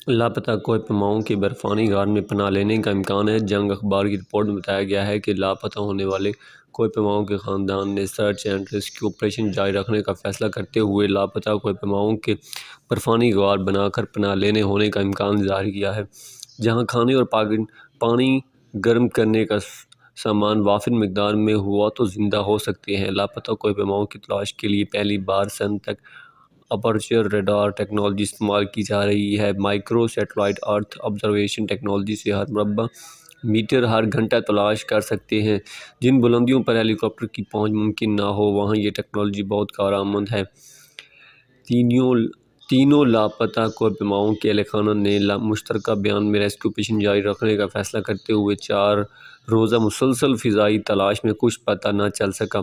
لاپتہ کوہ پیماؤں کی برفانی غار میں پناہ لینے کا امکان ہے۔ جنگ اخبار کی رپورٹ میں بتایا گیا ہے کہ لاپتہ ہونے والے کوہ پیماؤں کے خاندان نے سرچ اینڈ ریسکیو آپریشن جاری رکھنے کا فیصلہ کرتے ہوئے لاپتہ کوہ پیماؤں کے برفانی غار بنا کر پناہ لینے ہونے کا امکان ظاہر کیا ہے، جہاں کھانے اور پانی گرم کرنے کا سامان وافر مقدار میں ہوا تو زندہ ہو سکتے ہیں۔ لاپتہ کوہ پیماؤں کی تلاش کے لیے پہلی بار سنتک اپرچر ریڈار ٹیکنالوجی استعمال کی جا رہی ہے۔ مائکرو سیٹلائٹ ارتھ آبزرویشن ٹیکنالوجی سے ہر مربع میٹر ہر گھنٹہ تلاش کر سکتے ہیں۔ جن بلندیوں پر ہیلی کاپٹر کی پہنچ ممکن نہ ہو، وہاں یہ ٹیکنالوجی بہت کارآمد ہے۔ تینوں لاپتہ کوہ پیماؤں کے اہلِ خانہ نے مشترکہ بیان میں ریسکیو آپریشن جاری رکھنے کا فیصلہ کرتے ہوئے 4 روزہ مسلسل فضائی تلاش میں کچھ پتہ نہ چل سکا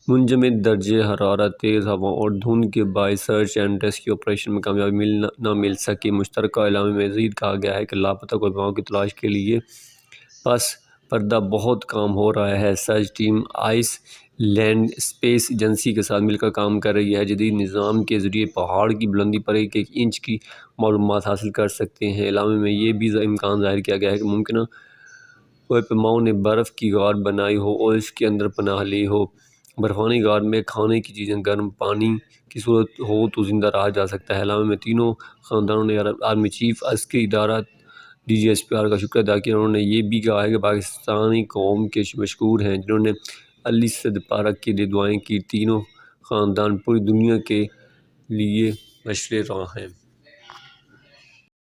منجمد درجہ حرارت، تیز ہواؤں اور دھند کے باعث سرچ اینڈ ریسکیو آپریشن میں کامیابی نہ مل سکی۔ مشترکہ اعلامیہ میں مزید کہا گیا ہے کہ لاپتہ کوہ پیماؤں کی تلاش کے لیے پس پردہ بہت کام ہو رہا ہے۔ Search team Iceland space agency کے ساتھ مل کر کام کر رہی ہے، جدید نظام کے ذریعے پہاڑ کی بلندی پر 1 انچ کی معلومات حاصل کر سکتے ہیں۔ اعلامیہ میں یہ بھی امکان ظاہر کیا گیا ہے کہ ممکنہ کوہ پیماؤں نے برف کی غار بنائی ہو اور اس کے اندر پناہ لی ہو۔ برفانی غار میں کھانے کی چیزیں گرم پانی کی صورت ہو تو زندہ رہا جا سکتا ہے۔ اعلامیہ میں تینوں خاندانوں نے آرمی چیف، عسکری ادارہ DGSPR کا شکریہ ادا کیا۔ انہوں نے یہ بھی کہا کہ پاکستانی قوم کے مشکور ہیں، جنہوں نے السد پارک کے لیے دعائیں کی۔ تینوں خاندان پوری دنیا کے لیے مشعلِ راہ ہیں۔